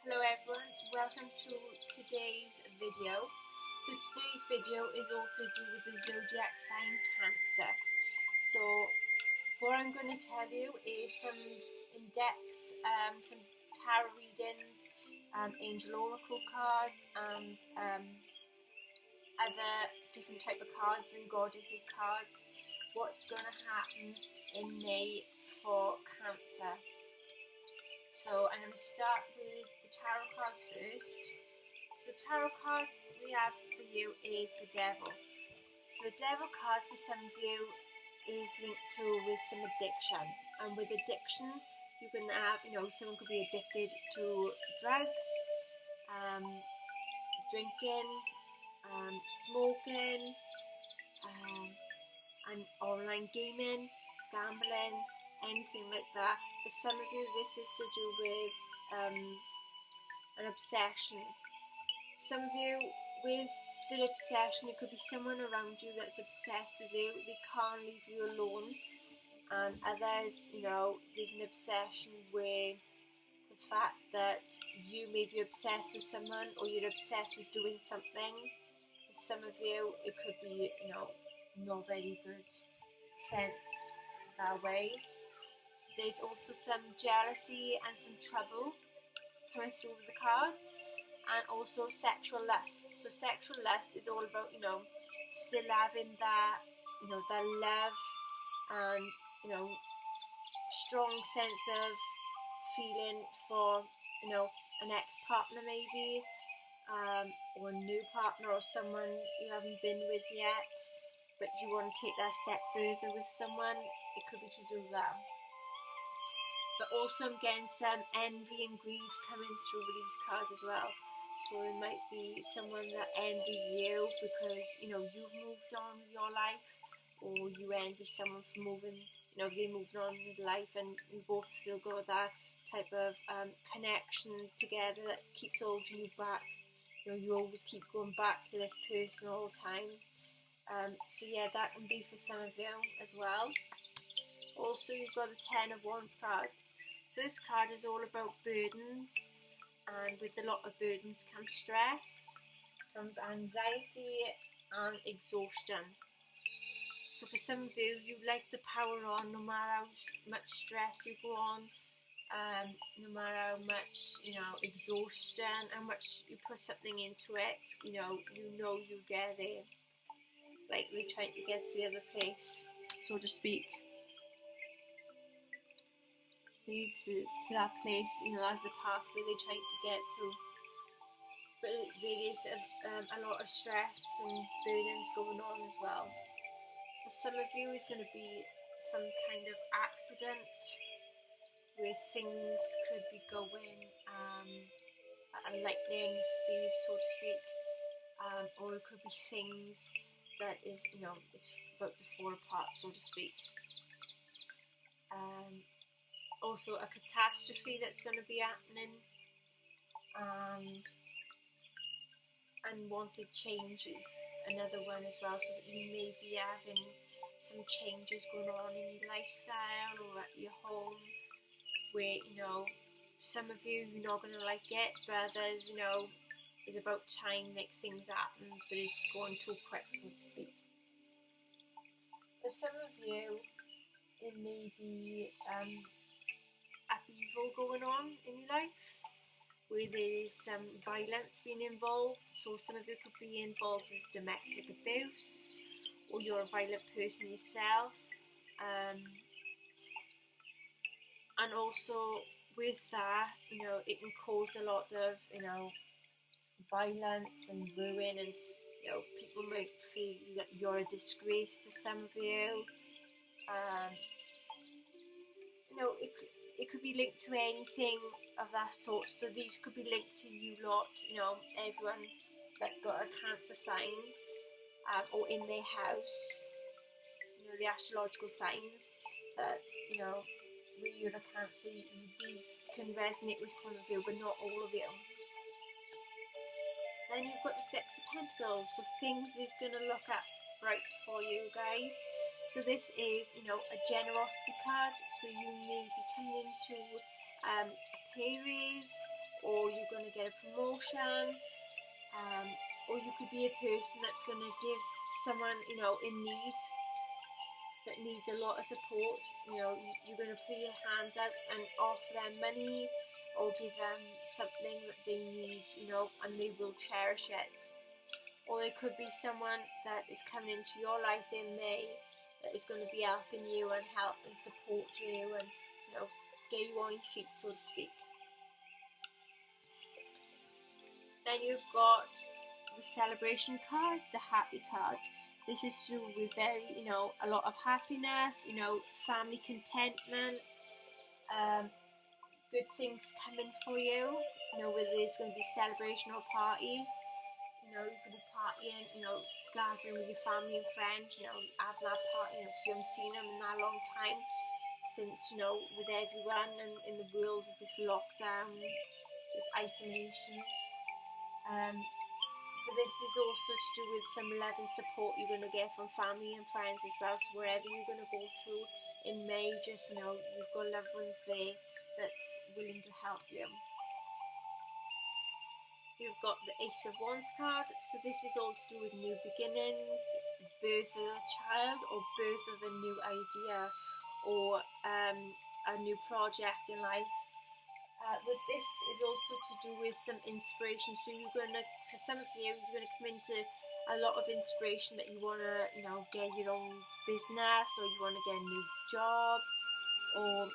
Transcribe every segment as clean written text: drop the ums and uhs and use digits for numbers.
Hello everyone, welcome to today's video. So today's video is all to do with the zodiac sign Cancer. So what I'm going to tell you is some in-depth, some tarot readings, angel oracle cards and other different type of cards and goddessy cards. What's going to happen in May for Cancer. So I'm going to start with the tarot cards first. So the tarot cards we have for you is the Devil. So the Devil card for some of you is linked to with some addiction. And with addiction, you can have, someone could be addicted to drugs, drinking, smoking, and online gaming, gambling, anything like that. For some of you, this is to do with an obsession. Some of you, with the obsession, it could be someone around you that's obsessed with you. They can't leave you alone. And others, there's an obsession with the fact that you may be obsessed with someone, or you're obsessed with doing something. For some of you, it could be, not very good sense that way. There's also some jealousy and some trouble coming through with the cards, and also sexual lust. So sexual lust is all about, still having that, that love and, strong sense of feeling for, an ex-partner maybe, or a new partner, or someone you haven't been with yet, but you want to take that step further with someone. It could be to do that. But also I'm getting some envy and greed coming through with these cards as well. So it might be someone that envies you because, you've moved on with your life, or you envy someone for moving, they moved on with life, and you both still got that type of connection together that keeps holding you back. You always keep going back to this person all the time. So yeah, that can be for some of you as well. Also, you've got the Ten of Wands card. So this card is all about burdens, and with a lot of burdens comes stress, comes anxiety and exhaustion. So for some of you, you like the power on no matter how much stress you go on, no matter how much, exhaustion, how much you put something into it, you'll get there. Like they're trying to get to the other place, so to speak. To that place, as the pathway they're trying to get to. But there is a lot of stress and burdens going on as well. For some of you, it's going to be some kind of accident where things could be going at a lightning speed, so to speak, or it could be things that is, it's about to fall apart, so to speak. Also a catastrophe that's going to be happening, and unwanted changes, another one as well. So that you may be having some changes going on in your lifestyle or at your home, where some of you, you're not going to like it, but others, it's about time like things happen, but it's going too quick, so to speak. For some of you, it may be upheaval going on in your life, where there is some violence being involved. So some of you could be involved with domestic abuse, or you're a violent person yourself, and also with that, it can cause a lot of violence and ruin, and people might feel that you're a disgrace to some of you. It could be linked to anything of that sort. So these could be linked to you lot, everyone that got a Cancer sign, or in their house, the astrological signs that, where you're a Cancer, these can resonate with some of you, but not all of you. Then you've got the Six of Pentacles, so things is going to look at bright for you guys. So this is, a generosity card. So you may be coming into a pay raise, or you're going to get a promotion, or you could be a person that's going to give someone, in need, that needs a lot of support. You're going to put your hand out and offer them money or give them something that they need, and they will cherish it. Or there could be someone that is coming into your life in May that is going to be helping you and help and support you and, get you on your feet, so to speak. Then you've got the celebration card, the happy card. This is to do with a lot of happiness, family contentment, good things coming for you, whether there's going to be celebration or party. You could be partying, gathering with your family and friends, having that party, because you haven't seen them in that long time since, with everyone and in the world with this lockdown, this isolation. But this is also to do with some love and support you're going to get from family and friends as well. So wherever you're going to go through in May, just know you've got loved ones there that's willing to help you. You've got the Ace of Wands card, so this is all to do with new beginnings, birth of a child, or birth of a new idea, or a new project in life. With this is also to do with some inspiration. So for some of you, you're going to come into a lot of inspiration that you want to, get your own business, or you want to get a new job, or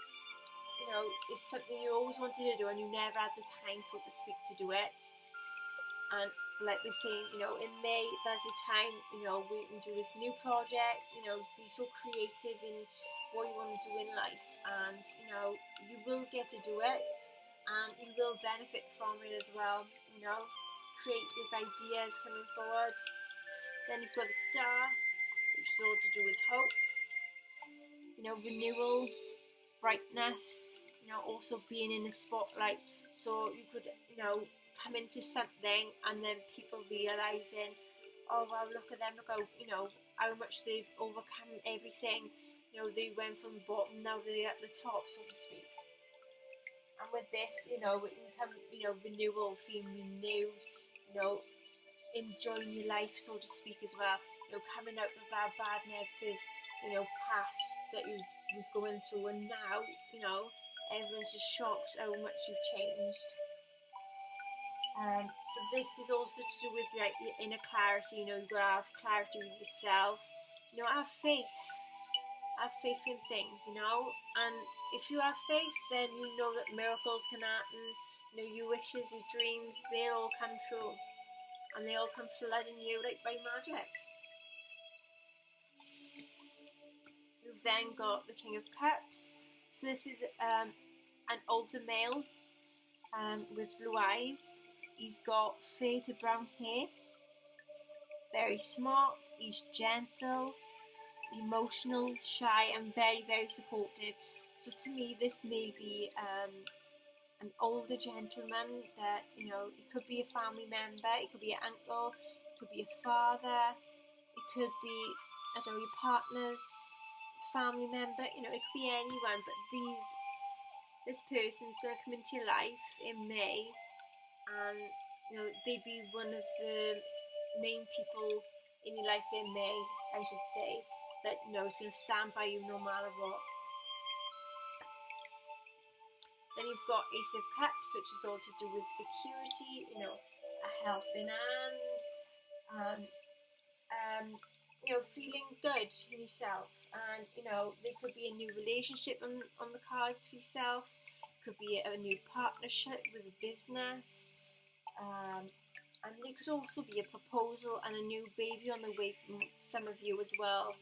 it's something you always wanted to do and you never had the time, so to speak, to do it. And like they say, in May, that's your time, where you can do this new project, be so creative in what you want to do in life, and you will get to do it, and you will benefit from it as well. Creative ideas coming forward. Then you've got a star, which is all to do with hope, renewal, brightness, also being in the spotlight. So you could come into something and then people realizing, oh wow, look at them, look how much they've overcome everything. They went from the bottom, now they're at the top, so to speak. And with this, it can come, renewal, feeling renewed, enjoying your life, so to speak, as well. Coming out of that bad, negative, past that you was going through, and now, everyone's just shocked how much you've changed. But this is also to do with your inner clarity. You've got to have clarity with yourself. Have faith. Have faith in things, and if you have faith, then you know that miracles can happen. Your wishes, your dreams, they all come true, and they all come flooding you like by magic. You've then got the King of Cups. So this is an older male with blue eyes. He's got faded brown hair, very smart, he's gentle, emotional, shy, and very, very supportive. So to me, this may be an older gentleman that, it could be a family member, it could be an uncle, it could be a father, it could be, your partner's family member, it could be anyone, but this person's going to come into your life in May, and, they'd be one of the main people in your life in May, I should say, that is going to stand by you no matter what. Then you've got Ace of Cups, which is all to do with security, a helping hand, and feeling good in yourself. And there could be a new relationship on the cards for yourself. Could be a new partnership with a business, and there could also be a proposal and a new baby on the way from some of you as well.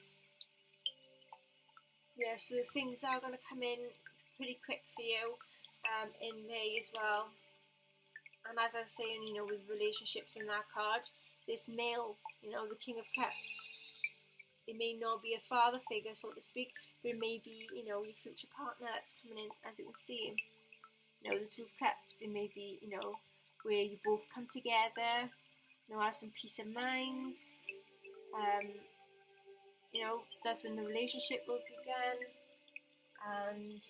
Yeah, so things are going to come in pretty quick for you in May as well. And as I was saying, with relationships in that card, this male, the King of Cups, it may not be a father figure, so to speak, but it may be, your future partner that's coming in, as you can see. The Two of Cups, it may be, where you both come together, have some peace of mind. That's when the relationship will begin, and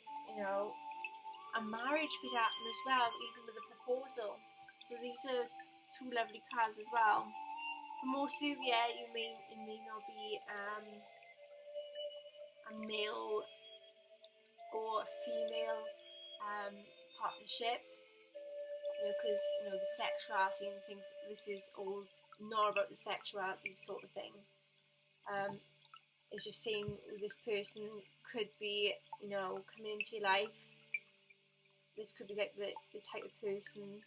a marriage could happen as well, even with a proposal. So these are two lovely cards as well. For most of you, yeah, it may not be a male or a female partnership, because the sexuality and things. This is all not about the sexuality sort of thing. It's just saying this person could be, coming into your life. This could be like the type of person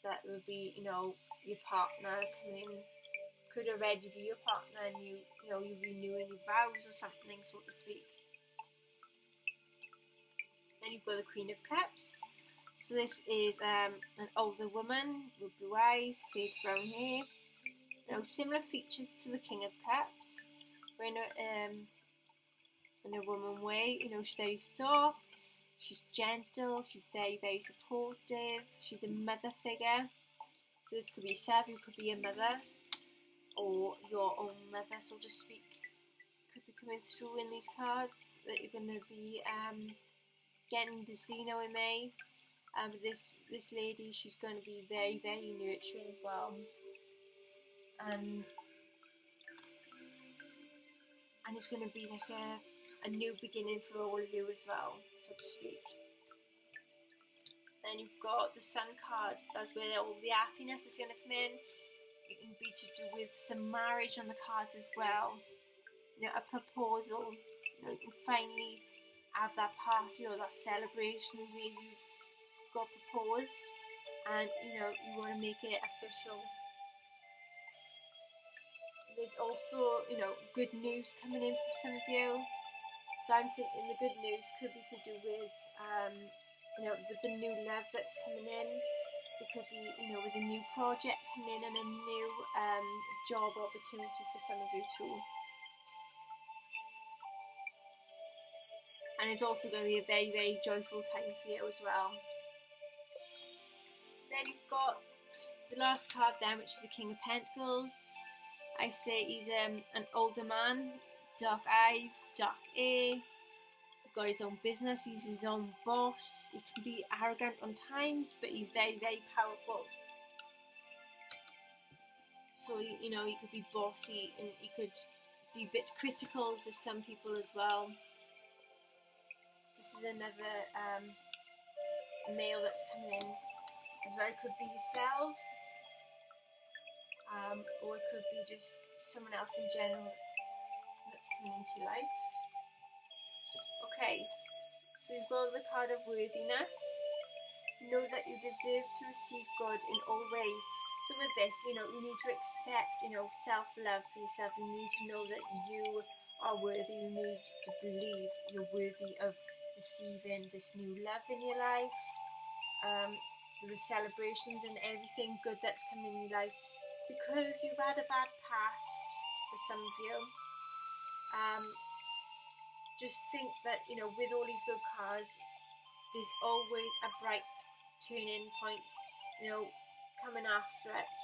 that would be, your partner coming in. Could already be your partner, and you're renewing your vows or something, so to speak. Then you've got the Queen of Cups. So this is an older woman with blue eyes, fade brown hair. Similar features to the King of Cups. We're in a woman way. She's very soft. She's gentle. She's very, very supportive. She's a mother figure. So this could be yourself. You could be a mother, or your own mother, so to speak. Could be coming through in these cards that you're going to be getting to see now in May. This lady, she's going to be very, very nurturing as well, and it's going to be like a new beginning for all of you as well, so to speak. Then you've got the Sun card. That's where all the happiness is going to come in. It can be to do with some marriage on the cards as well. A proposal. You can finally have that party or that celebration where you got proposed, and you want to make it official. There's also good news coming in for some of you. So I'm thinking the good news could be to do with with the new love that's coming in. It could be with a new project coming in, and a new job opportunity for some of you too. And it's also going to be a very, very joyful time for you as well. Then you've got the last card then, which is the King of Pentacles. I say he's an older man, dark eyes, dark hair, got his own business, he's his own boss. He can be arrogant on times, but he's very, very powerful. So, he could be bossy, and he could be a bit critical to some people as well. So this is another male that's coming in as well. It could be yourselves, or it could be just someone else in general that's coming into your life. Okay, so you've got the card of worthiness. Know that you deserve to receive God in all ways. So with this, you need to accept, self-love for yourself. You need to know that you are worthy. You need to believe you're worthy of receiving this new love in your life, the celebrations and everything good that's coming in your life, because you've had a bad past for some of you. Just think that with all these good cards, there's always a bright turning point coming after it.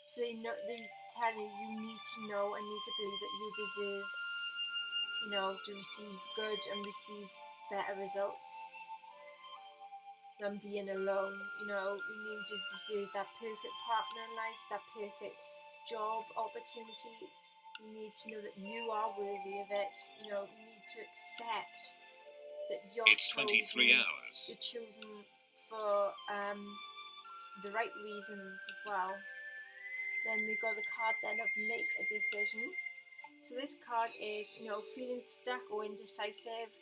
So they tell you need to know and need to believe that you deserve to receive good and receive better results than being alone. You need to deserve that perfect partner in life, that perfect job opportunity. You need to know that you are worthy of it. You need to accept that you're It's 23 hours. You're chosen for the right reasons as well. Then we got the card then of make a decision. So this card is, feeling stuck or indecisive.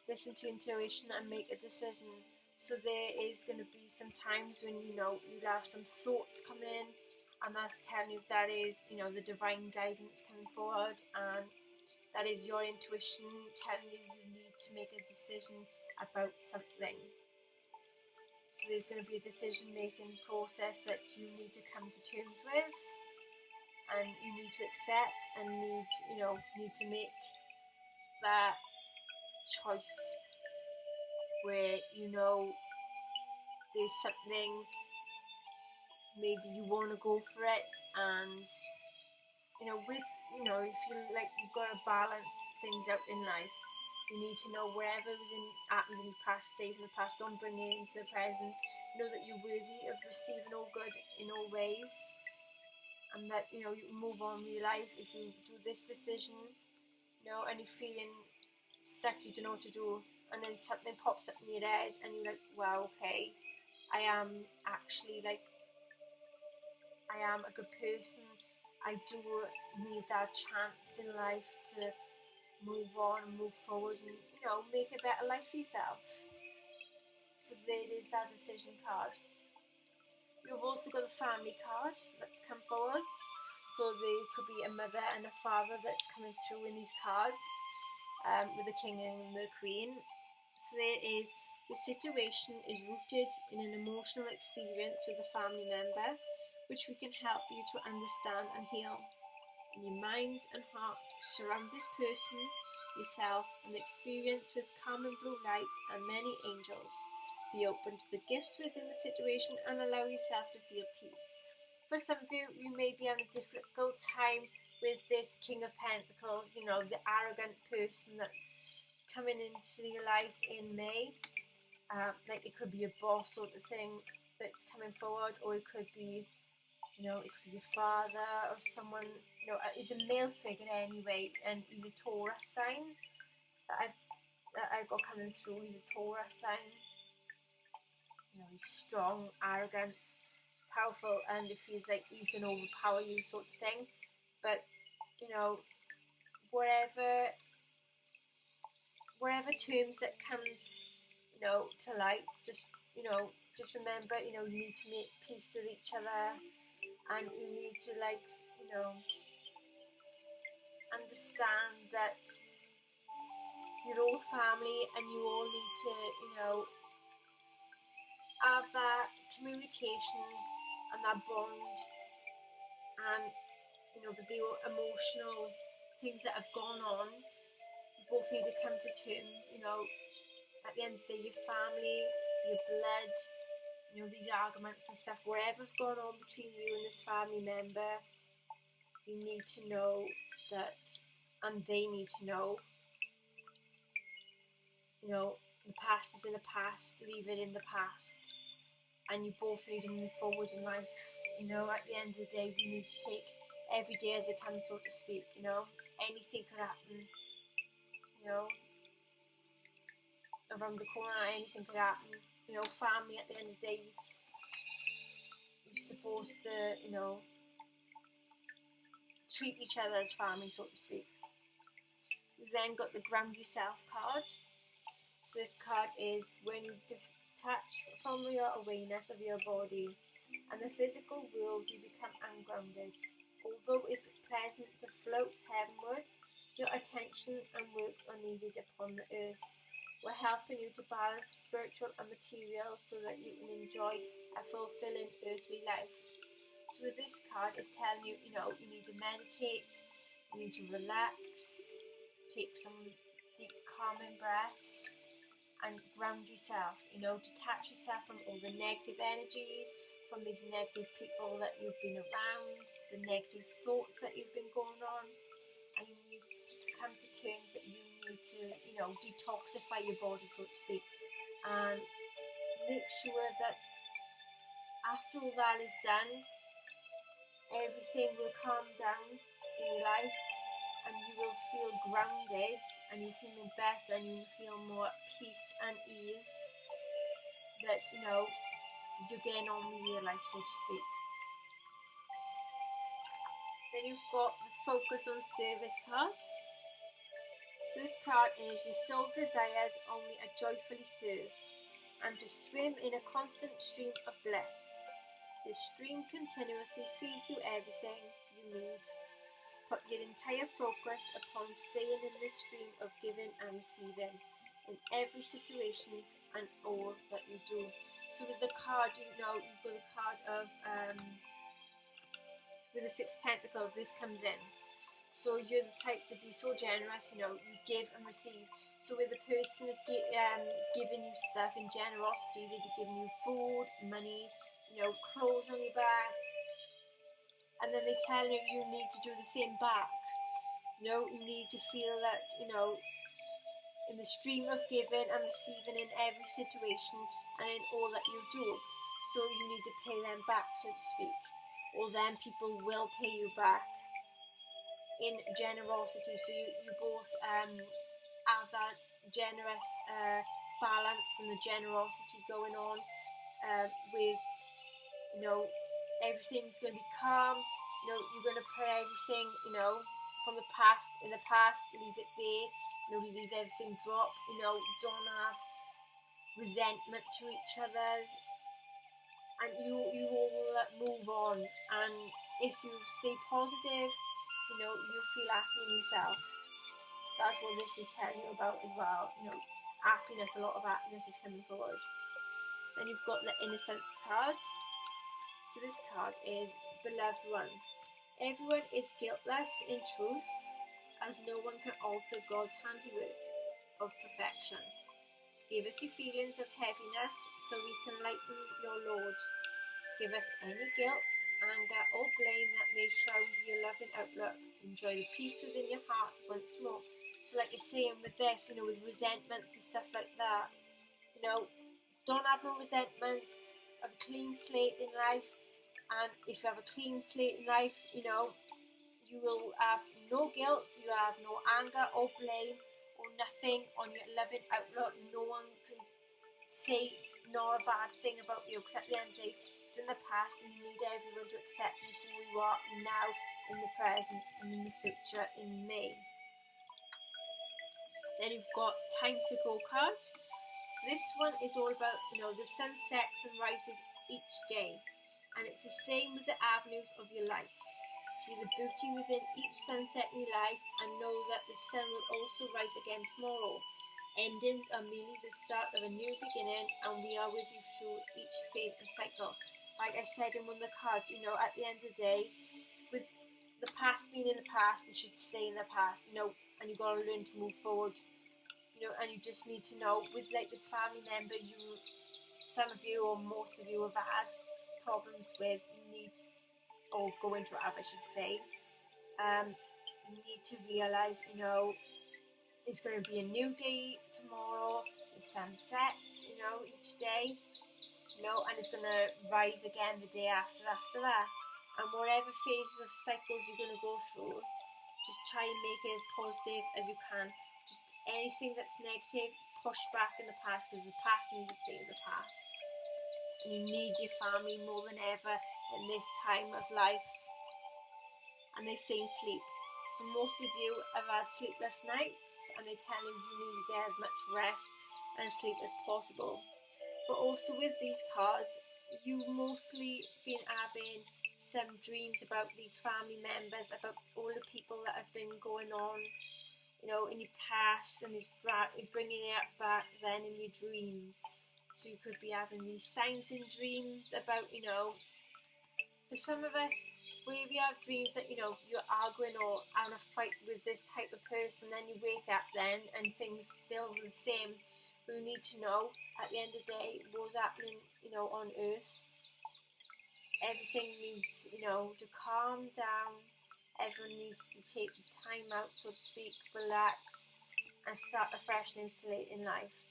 Listen to intuition and make a decision. So there is going to be some times when you'll have some thoughts come in, and that's telling you that is the divine guidance coming forward, and that is your intuition telling you need to make a decision about something. So there's going to be a decision making process that you need to come to terms with, and you need to accept, and need to make that choice where there's something, maybe you want to go for it, and you feel like you've got to balance things out in life. You need to know whatever happened in the past stays in the past. Don't bring it into the present. Know that you're worthy of receiving all good in all ways, and that you move on with your life. If you do this decision, and you're feeling stuck, you don't know what to do, and then something pops up in your head, and you're like, "Wow, okay, I am actually I am a good person. I do need that chance in life to move on and move forward and make a better life for yourself." So there is that decision card. You've also got a family card that's come forwards. So there could be a mother and a father that's coming through in these cards, with the king and the queen. So there is, the situation is rooted in an emotional experience with a family member, which we can help you to understand and heal. In your mind and heart, surround this person, yourself, and the experience with calm and blue light and many angels. Be open to the gifts within the situation and allow yourself to feel peace. For some of you, you may be having a difficult time with this King of Pentacles, the arrogant person that's coming into your life in May. Like it could be a boss sort of thing that's coming forward, or it could be, it could be your father or someone, is a male figure anyway, and he's a Taurus sign that I've got coming through. He's a Taurus sign. He's strong, arrogant, powerful, and it feels like he's going to overpower you sort of thing. But, whatever terms that comes, to light, just remember, you need to make peace with each other, and you need to, understand that you're all family, and you all need to, have that communication and that bond, and with the emotional things that have gone on, you both need to come to terms. At the end of the day, your family, your blood, these arguments and stuff, whatever's gone on between you and this family member, you need to know that, and they need to know, the past is in the past, leave it in the past, and you both need to move forward in life. At the end of the day, we need to take every day as it comes, so to speak. Anything could happen, around the corner, anything could happen. Family, at the end of the day, you're supposed to, treat each other as family, so to speak. You've then got the Ground Yourself card. So this card is when you detach from your awareness of your body and the physical world, you become ungrounded. Although it's pleasant to float heavenward, your attention and work are needed upon the earth. We're helping you to balance spiritual and material so that you can enjoy a fulfilling earthly life. So with this card, it's telling you, you need to meditate, you need to relax, take some deep calming breaths, and ground yourself, detach yourself from all the negative energies, from these negative people that you've been around, the negative thoughts that you've been going on, and you need to come to terms that you need to, detoxify your body, so to speak, and make sure that after all that is done, everything will calm down in your life, and you will feel grounded, and you're feeling better, and you feel more at peace and ease, that you're getting on with your life, so to speak. Then you've got the Focus on Service card. So this card is, your soul desires only a joyfully serve, and to swim in a constant stream of bliss. This stream continuously feeds you everything you need. Put your entire focus upon staying in this stream of giving and receiving in every situation and all that you do. So with the card, you've got the card of, with the Six Pentacles, this comes in. So you're the type to be so generous, you give and receive. So with the person is giving you stuff in generosity, they'll be giving you food, money, clothes on your back, and then they tell you need to do the same back. You need to feel that, in the stream of giving and receiving in every situation and in all that you do. So you need to pay them back, so to speak, or then people will pay you back in generosity. So you both have that generous balance and the generosity going on with, everything's going to be calm. You're going to put everything, from the past in the past, leave it there. Leave everything drop. Don't have resentment to each other's, and you all move on. And if you stay positive, you'll feel happy in yourself. That's what this is telling you about as well. Happiness, a lot of happiness is coming forward. Then you've got the Innocence card. So this card is Beloved One. Everyone is guiltless in truth, as no one can alter God's handiwork of perfection. Give us your feelings of heaviness, so we can lighten your load. Give us any guilt, anger, or blame that may shroud your loving outlook. Enjoy the peace within your heart once more. So like you're saying with this, with resentments and stuff like that, don't have no resentments, have a clean slate in life. And if you have a clean slate in life, you will have no guilt, you have no anger or blame or nothing on your loving outlook. No one can say not a bad thing about you, because at the end of the day, it's in the past and you need everyone to accept you for who you are now, in the present and in the future, in me. Then you've got Time to Go card. So this one is all about, the sun sets and rises each day. And it's the same with the avenues of your life. See the beauty within each sunset in your life, and know that the sun will also rise again tomorrow. Endings are merely the start of a new beginning, and we are with you through each phase and cycle. Like I said in one of the cards, at the end of the day, with the past being in the past, it should stay in the past, and you've got to learn to move forward. And you just need to know, with like this family member, some of you or most of you have had problems with, or going to have, I should say. You need to realise, it's going to be a new day tomorrow. The sun sets, each day, and it's going to rise again the day after that. And whatever phases of cycles you're going to go through, just try and make it as positive as you can. Just anything that's negative, push back in the past, because the past needs to stay in the past. You need your family more than ever in this time of life. And they say sleep. So most of you have had sleepless nights, and they tell you need to get as much rest and sleep as possible. But also with these cards, you mostly been having some dreams about these family members, about all the people that have been going on, in your past, and it's bringing it back then in your dreams. So you could be having these signs and dreams about, for some of us, where we have dreams that, you're arguing or having a fight with this type of person, then you wake up then and things still the same. We need to know, at the end of the day, what's happening, on earth. Everything needs, to calm down. Everyone needs to take the time out, so to speak, relax, and start a fresh new slate in life.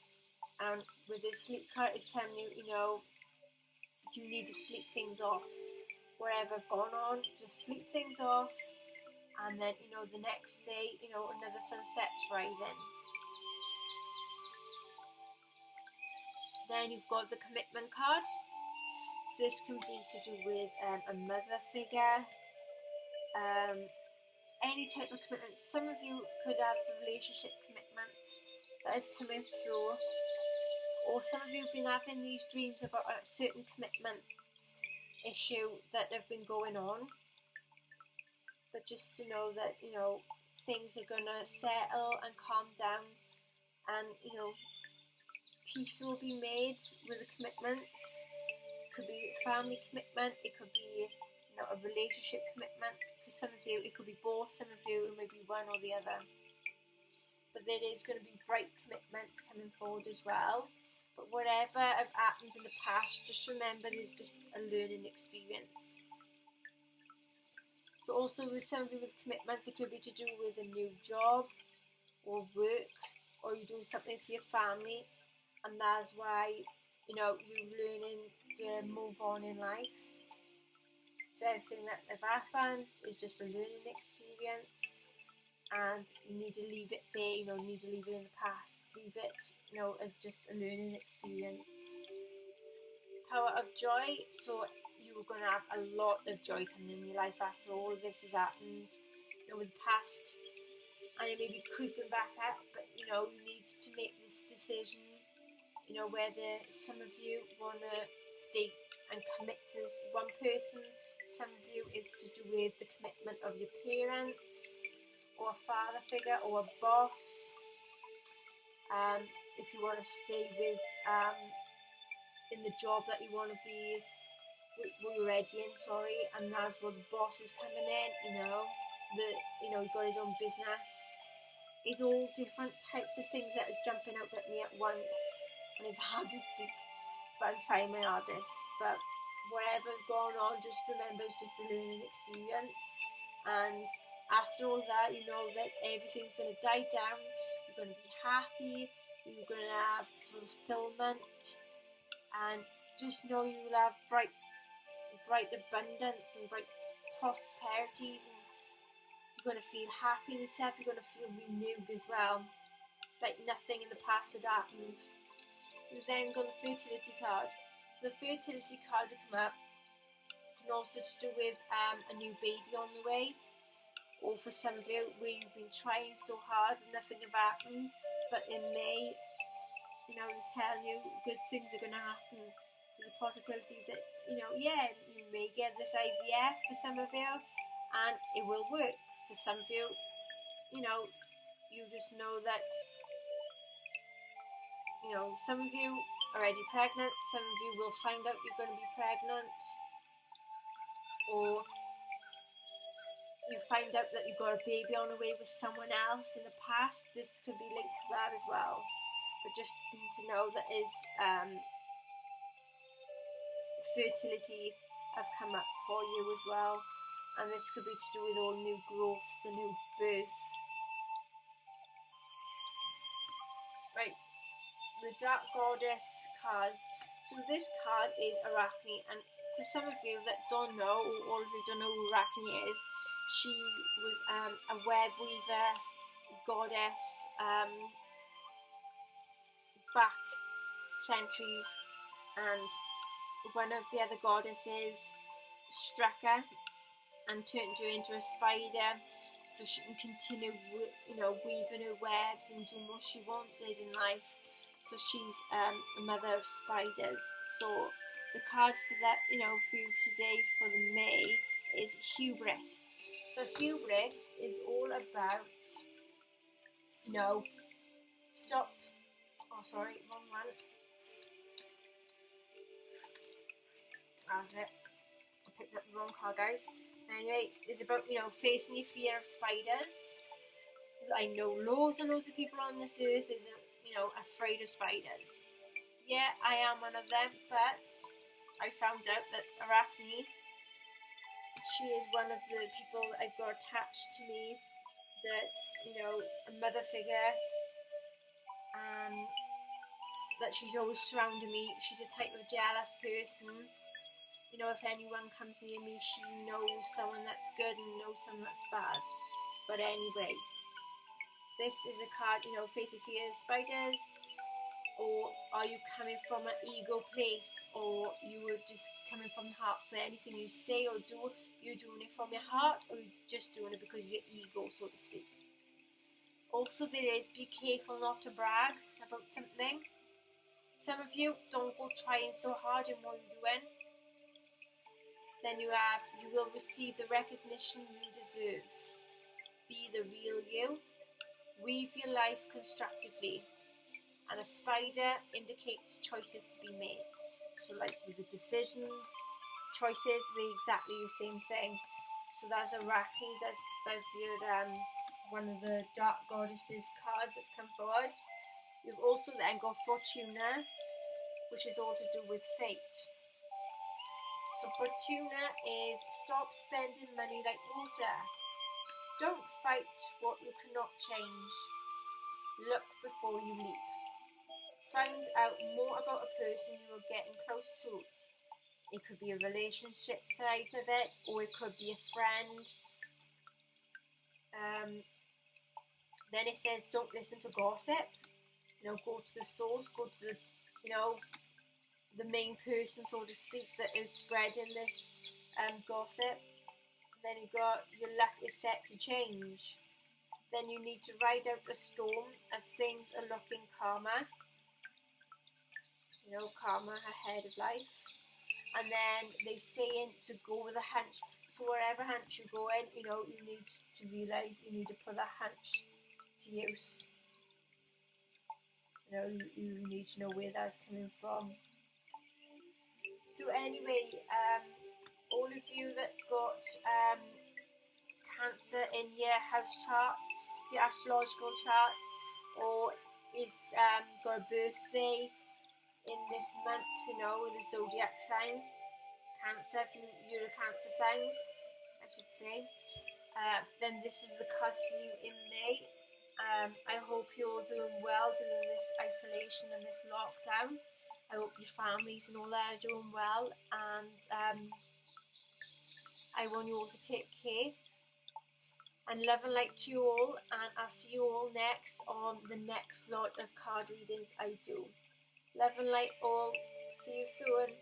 And with this sleep card, it's telling you, you need to sleep things off. Whatever's gone on, just sleep things off. And then, the next day, another sunset's rising. Then you've got the Commitment card. So this can be to do with a mother figure. Any type of commitment. Some of you could have relationship commitment that is coming through. Or some of you have been having these dreams about a certain commitment issue that have been going on. But just to know that, things are going to settle and calm down, and, peace will be made with the commitments. It could be a family commitment, it could be, a relationship commitment. For some of you, it could be both. Some of you, it may be one or the other. But there is going to be bright commitments coming forward as well. But whatever have happened in the past, just remember it's just a learning experience. So also with some of you with commitments, it could be to do with a new job or work or you're doing something for your family, and that's why, you're learning to move on in life. So everything that have happened is just a learning experience, and you need to leave it there, you need to leave it in the past. Leave it, as just a learning experience. Power of joy. So you're going to have a lot of joy coming in your life after all of this has happened. With the past, and it may be creeping back up, but you need to make this decision. Whether some of you want to stay and commit to this one person, some of you it's to do with the commitment of your parents, or a father figure, or a boss. If you want to stay with in the job that you want to be, what you're already in, and that's where the boss is coming in. He got his own business. It's all different types of things that is jumping out at me at once, and it's hard to speak, but I'm trying my hardest. But whatever's going on, just remember it's just a learning experience, and after all that, that everything's going to die down. You're going to be happy, you're going to have fulfillment, and just know you'll have bright abundance and bright prosperities, and you're going to feel happy in yourself. You're going to feel renewed as well, like nothing in the past had happened. You then got the fertility card. The fertility card to come up can also do with a new baby on the way, or for some of you where you've been trying so hard and nothing have happened, but in May, they're telling you good things are going to happen. There's a possibility that, you may get this IVF for some of you, and it will work. For some of you, you just know that, some of you are already pregnant, some of you will find out you're going to be pregnant, or you find out that you've got a baby on the way with someone else in the past. This could be linked to that as well. But just need to know that is fertility have come up for you as well, and this could be to do with all new growths and new birth. Right, the Dark Goddess cards. So this card is Arachne, and for some of you that don't know, or all of you don't know who Arachne is, she was a web weaver goddess back centuries, and one of the other goddesses struck her and turned her into a spider, so she can continue weaving her webs and doing what she wanted in life. So she's a mother of spiders. So the card for that, for you today for the May is hubris. So hubris is all about, stop. Oh, sorry, wrong one. That's it. I picked up the wrong card, guys. Anyway, it's about, facing your fear of spiders. I know loads and loads of people on this earth is, afraid of spiders. Yeah, I am one of them, but I found out that Arachne, she is one of the people that I've got attached to me that's, a mother figure, that she's always surrounding me. She's a type of jealous person. If anyone comes near me, she knows someone that's good and knows someone that's bad. But anyway, this is a card, face of fear of spiders, or are you coming from an ego place, or you were just coming from the heart? So anything you say or do, you're doing it from your heart, or you're just doing it because of your ego, so to speak. Also, there is be careful not to brag about something. Some of you don't go trying so hard in what you're doing. Then you will receive the recognition you deserve. Be the real you. Weave your life constructively. And a spider indicates choices to be made. So like with the decisions, choices, they're exactly the same thing. So that's Arachne, that's your one of the Dark Goddesses cards that's come forward. You've also then got Fortuna, which is all to do with fate. So Fortuna is stop spending money like water. Don't fight what you cannot change. Look before you leap. Find out more about a person you are getting close to. It could be a relationship side of it, or it could be a friend. Then it says, don't listen to gossip. Go to the source, go to the main person, so to speak, that is spreading this gossip. Then you got, your luck is set to change. Then you need to ride out a storm as things are looking calmer. Karma ahead of life. And then they saying to go with a hunch. So wherever hunch you're going, you need to realise you need to put that hunch to use. You need to know where that's coming from. So anyway, all of you that got Cancer in your house charts, your astrological charts, or is got a birthday in this month, with a zodiac sign, Cancer, if you're a Cancer sign, I should say, then this is the cusp for you in May. I hope you're all doing well during this isolation and this lockdown. I hope your families and all that are doing well, and I want you all to take care. And love and light to you all, and I'll see you all next on the next lot of card readings I do. Love and light all. See you soon.